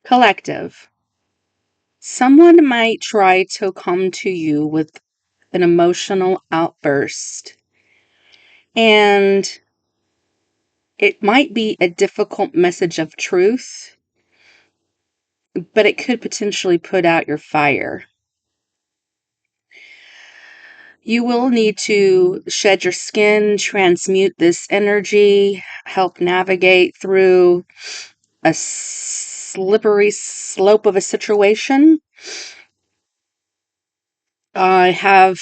Collective. Someone might try to come to you with an emotional outburst, and it might be a difficult message of truth, but it could potentially put out your fire. You will need to shed your skin, transmute this energy, help navigate through a slippery slope of a situation. I have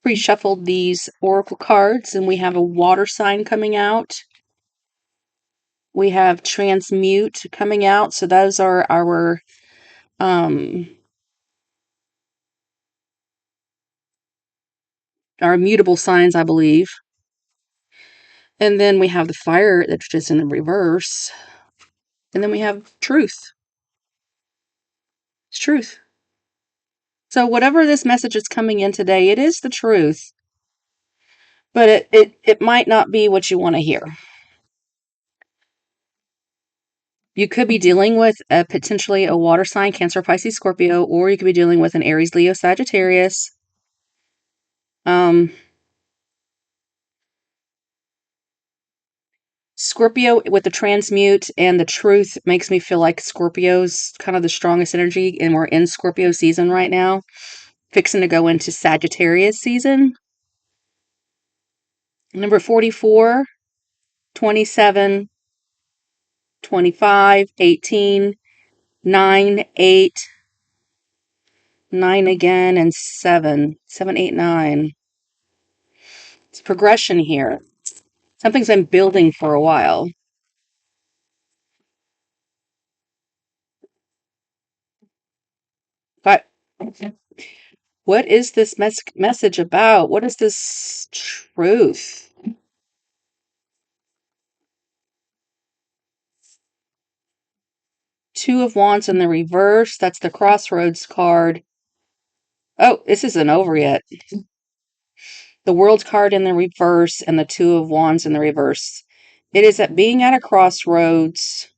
pre-shuffled these oracle cards, and we have a water sign coming out. We have transmute coming out, so those are our immutable signs, I believe. And then we have the fire that's just in the reverse. And then we have truth. It's truth. So whatever this message is coming in today, it is the truth. But it might not be what you want to hear. You could be dealing with potentially a water sign, Cancer, Pisces, Scorpio, or you could be dealing with an Aries, Leo, Sagittarius. Scorpio with the transmute and the truth makes me feel like Scorpio's kind of the strongest energy, and we're in Scorpio season right now, fixing to go into Sagittarius season. Number 44, 27, 25, 18, 9, 8, 9 again, and 7, 7, 8, 9. It's progression here. Something's been building for a while. But what is this message about? What is this truth? Two of Wands in the reverse. That's the Crossroads card. Oh, this isn't over yet. The World card in the reverse and the Two of Wands in the reverse. It is at being at a crossroads,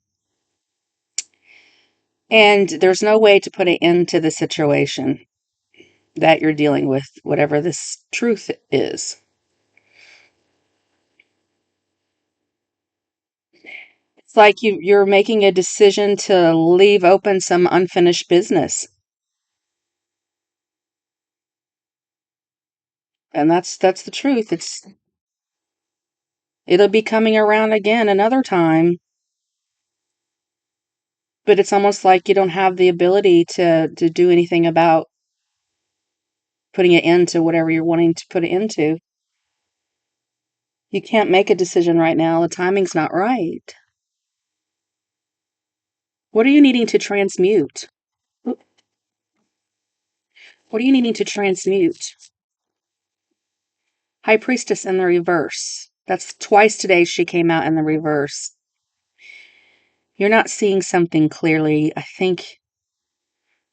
and there's no way to put an end to the situation that you're dealing with, whatever this truth is. It's like you're making a decision to leave open some unfinished business. And that's the truth. It'll be coming around again another time. But it's almost like you don't have the ability to do anything about putting it into whatever you're wanting to put it into. You can't make a decision right now. The timing's not right. What are you needing to transmute? What are you needing to transmute? High Priestess in the reverse. That's twice today she came out in the reverse. You're not seeing something clearly. I think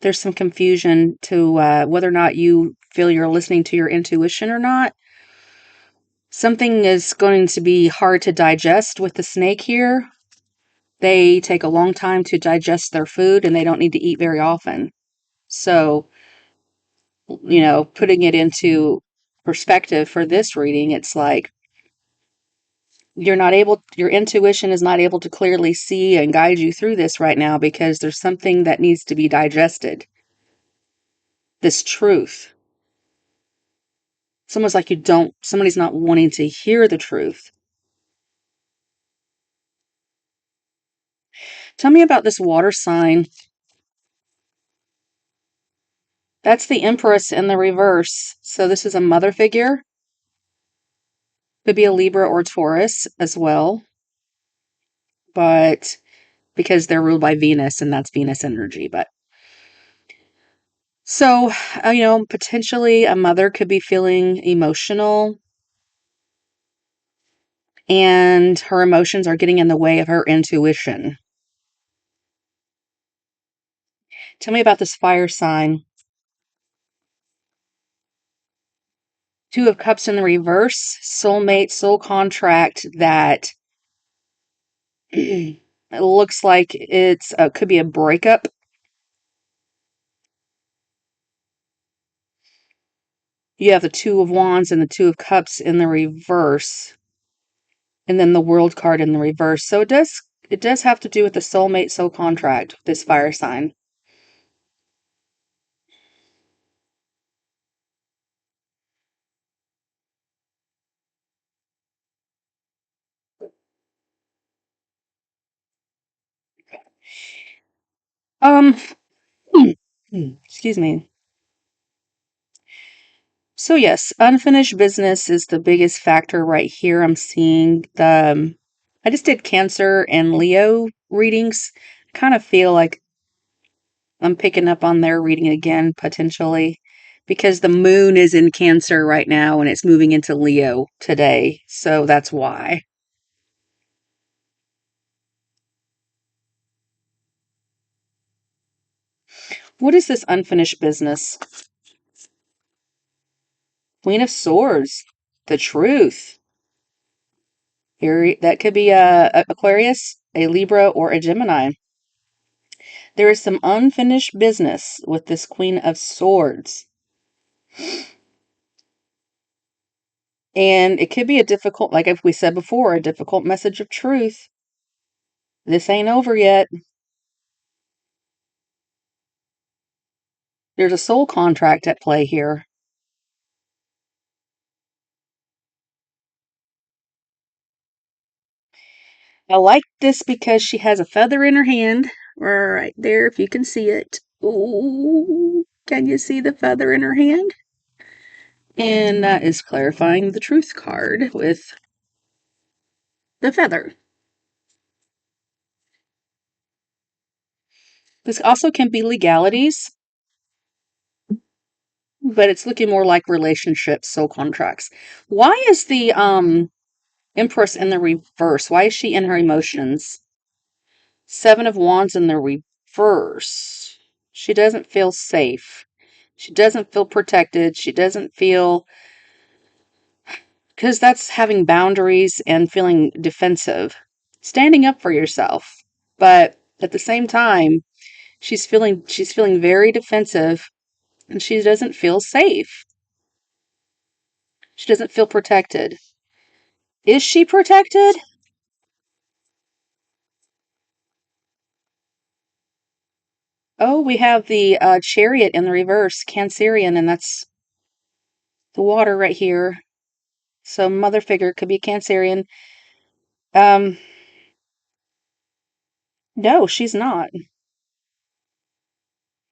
there's some confusion to whether or not you feel you're listening to your intuition or not. Something is going to be hard to digest with the snake here. They take a long time to digest their food, and they don't need to eat very often. So, putting it into perspective for this reading, it's like your intuition is not able to clearly see and guide you through this right now because there's something that needs to be digested. This truth. It's almost like somebody's not wanting to hear the truth. Tell me about this water sign. That's the Empress in the reverse. So this is a mother figure. Could be a Libra or Taurus as well. But because they're ruled by Venus, and that's Venus energy. But so, potentially a mother could be feeling emotional, and her emotions are getting in the way of her intuition. Tell me about this fire sign. Two of Cups in the reverse, soulmate, soul contract that It looks like it's could be a breakup. You have the Two of Wands and the Two of Cups in the reverse, and then the World card in the reverse. So it does have to do with the soulmate soul contract, this fire sign. Um, excuse me. So yes, unfinished business is the biggest factor right here. I'm seeing I just did Cancer and Leo readings. Kind of feel like I'm picking up on their reading again, potentially, because the moon is in Cancer right now and it's moving into Leo today. So that's why. What is this unfinished business? Queen of Swords. The truth. Here, that could be a Aquarius, a Libra, or a Gemini. There is some unfinished business with this Queen of Swords. And it could be a difficult, like we said before, a difficult message of truth. This ain't over yet. There's a soul contract at play here. I like this because she has a feather in her hand. Right there, if you can see it. Ooh, can you see the feather in her hand? And that is clarifying the truth card with the feather. This also can be legalities, but it's looking more like relationships, soul contracts. Why is the Empress in the reverse? Why is she in her emotions? Seven of Wands in the reverse. She doesn't feel safe. She doesn't feel protected. She doesn't feel, because that's having boundaries and feeling defensive, standing up for yourself. But at the same time, she's feeling very defensive and she doesn't feel safe. She doesn't feel protected. Is she protected? Oh, we have the Chariot in the reverse, Cancerian, and that's the water right here. So mother figure could be Cancerian. Um, no, she's not.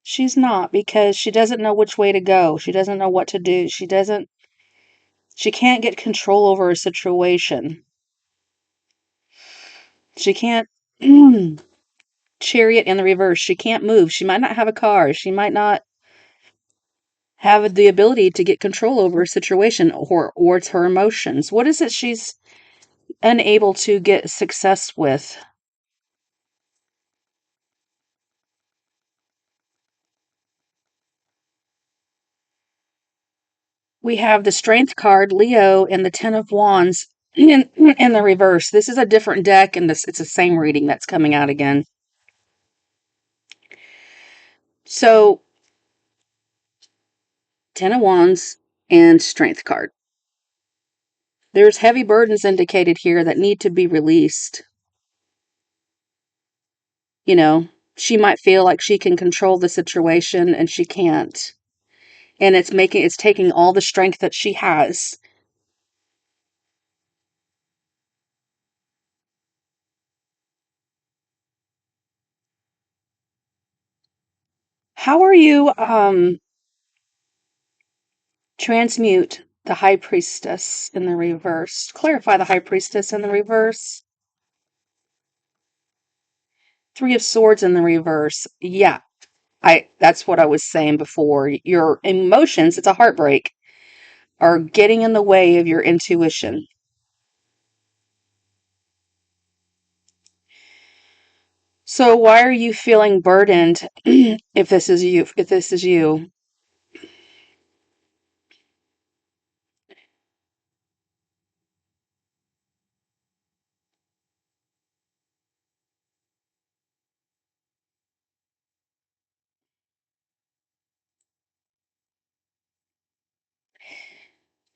She's not because she doesn't know which way to go. She doesn't know what to do. She can't get control over a situation. She can't Chariot in the reverse. She can't move. She might not have a car. She might not have the ability to get control over a situation or it's her emotions. What is it she's unable to get success with? We have the Strength card, Leo, and the Ten of Wands in the reverse. This is a different deck, and it's the same reading that's coming out again. So, Ten of Wands and Strength card. There's heavy burdens indicated here that need to be released. You know, she might feel like she can control the situation and she can't. And it's taking all the strength that she has. How are you transmute the High Priestess in the reverse? Clarify the High Priestess in the reverse. Three of Swords in the reverse. Yeah, that's what I was saying before. Your emotions, it's a heartbreak, are getting in the way of your intuition. So why are you feeling burdened if this is you? If this is you,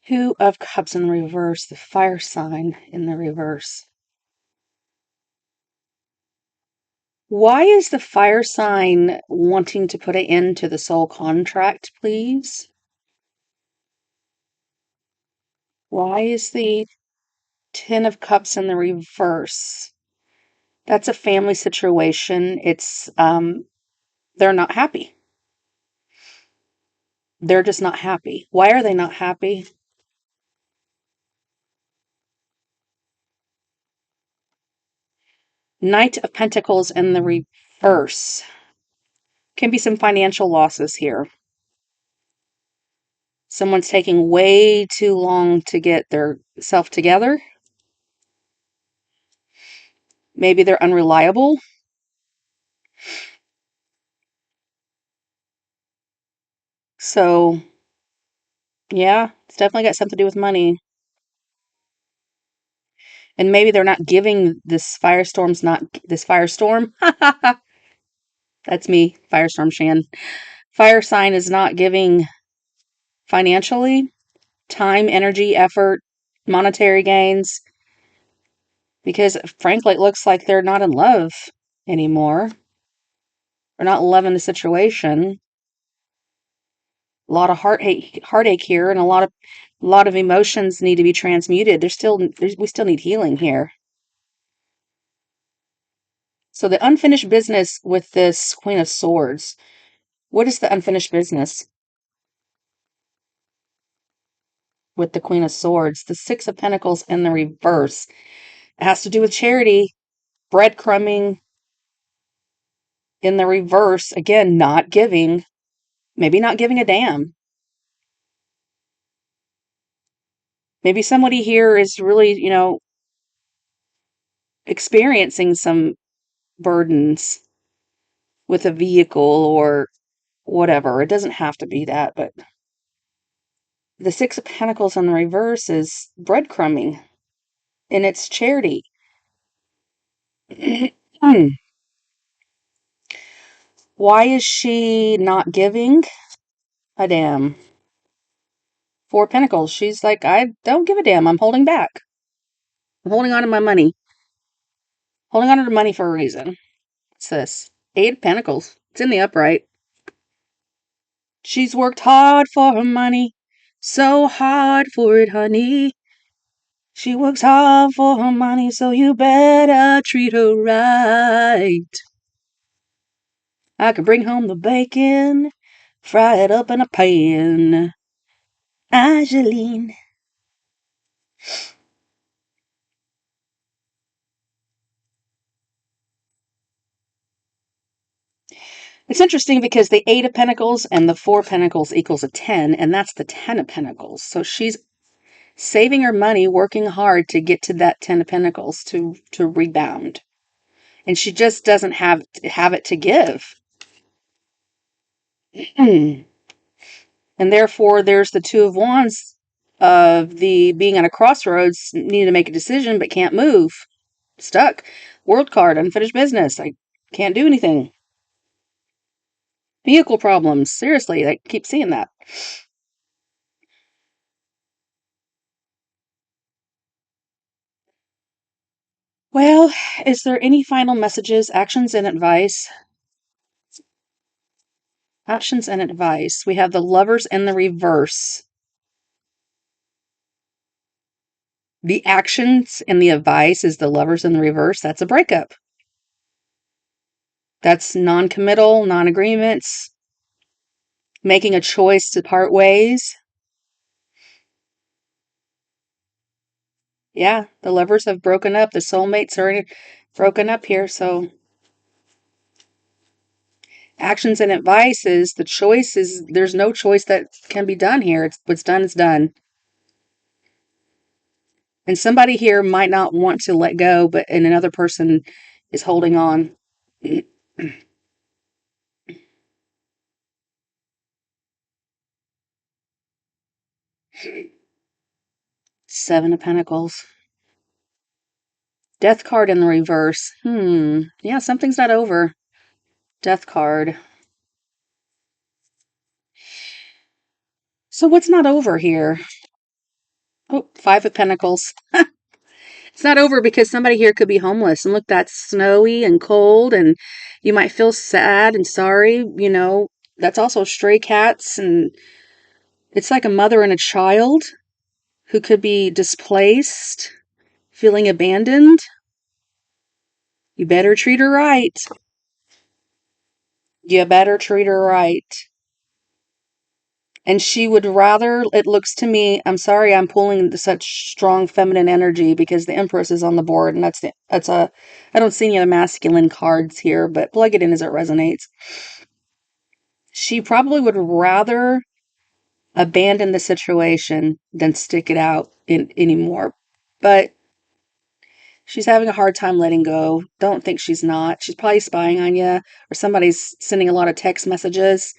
Two of Cups in the reverse, the fire sign in the reverse. Why is the fire sign wanting to put an end to the soul contract, please? Why is the Ten of Cups in the reverse? That's a family situation. It's, they're not happy. They're just not happy. Why are they not happy? Knight of Pentacles in the reverse. Can be some financial losses here. Someone's taking way too long to get their self together. Maybe they're unreliable. So, yeah, it's definitely got something to do with money. And maybe they're not giving this firestorm's not this firestorm. That's me, Firestorm Shan. Fire sign is not giving financially, time, energy, effort, monetary gains, because frankly, it looks like they're not in love anymore. They're not loving the situation. A lot of heartache here, and a lot of emotions need to be transmuted. We still need healing here. So the unfinished business with this Queen of Swords. What is the unfinished business with the Queen of Swords? The Six of Pentacles in the reverse. It has to do with charity, breadcrumbing in the reverse. Again, not giving. Maybe not giving a damn. Maybe somebody here is really, experiencing some burdens with a vehicle or whatever. It doesn't have to be that, but the Six of Pentacles in the reverse is breadcrumbing, and it's charity. Why is she not giving a damn? Four of Pentacles. She's like, I don't give a damn. I'm holding back. I'm holding on to my money. Holding on to the money for a reason. What's this? Eight of Pentacles. It's in the upright. She's worked hard for her money. So hard for it, honey. She works hard for her money, so you better treat her right. I could bring home the bacon, fry it up in a pan. Angeline. It's interesting because the Eight of Pentacles and the Four of Pentacles equals a 10, and that's the Ten of Pentacles. So she's saving her money, working hard to get to that Ten of Pentacles to rebound. And she just doesn't have it to give. And therefore, there's the Two of Wands of the being at a crossroads, needing to make a decision but can't move. Stuck. World card, unfinished business. I can't do anything. Vehicle problems. Seriously, I keep seeing that. Well, is there any final messages, actions, and advice? Actions and advice. We have the Lovers in the reverse. The actions and the advice is the Lovers in the reverse. That's a breakup. That's non-committal, non-agreements, making a choice to part ways. Yeah, the lovers have broken up. The soulmates are broken up here. So actions and advice is the choice is there's no choice that can be done here. It's what's done is done. And somebody here might not want to let go, and another person is holding on. Seven of Pentacles. Death card in the reverse. Yeah, something's not over. Death card. So what's not over here? Oh, Five of Pentacles. It's not over because somebody here could be homeless. And look, that's snowy and cold, and you might feel sad and sorry. That's also stray cats, and it's like a mother and a child who could be displaced, feeling abandoned. You better treat her right. You better treat her right. And she would rather, it looks to me, I'm sorry I'm pulling such strong feminine energy because the Empress is on the board, and I don't see any other masculine cards here, but plug it in as it resonates. She probably would rather abandon the situation than stick it out anymore. But she's having a hard time letting go. Don't think she's not. She's probably spying on you, or somebody's sending a lot of text messages.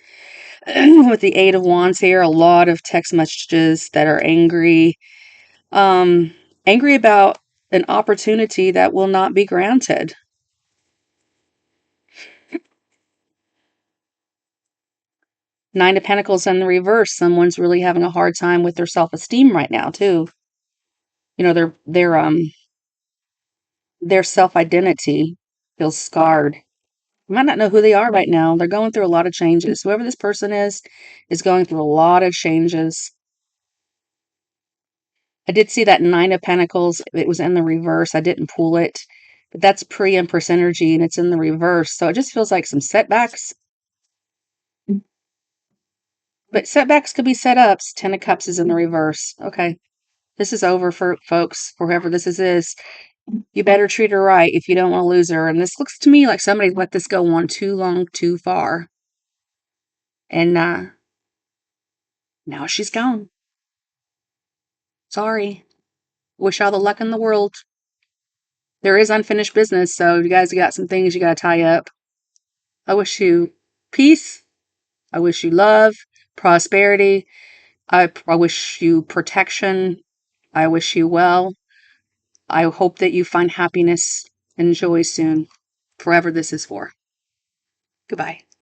With the Eight of Wands here, a lot of text messages that are angry. Angry about an opportunity that will not be granted. Nine of Pentacles in the reverse. Someone's really having a hard time with their self-esteem right now, too. Their self-identity feels scarred. You might not know who they are right now. They're going through a lot of changes. Whoever this person is going through a lot of changes. I did see that Nine of Pentacles. It was in the reverse. I didn't pull it. But that's pre-Empress energy, and it's in the reverse. So it just feels like some setbacks. But setbacks could be setups. Ten of Cups is in the reverse. Okay. This is over for folks, for whoever this is. You better treat her right if you don't want to lose her. And this looks to me like somebody let this go on too long, too far. And now she's gone. Sorry. Wish all the luck in the world. There is unfinished business, so you guys got some things you got to tie up. I wish you peace. I wish you love, prosperity. I wish you protection. I wish you well. I hope that you find happiness and joy soon, forever this is for. Goodbye.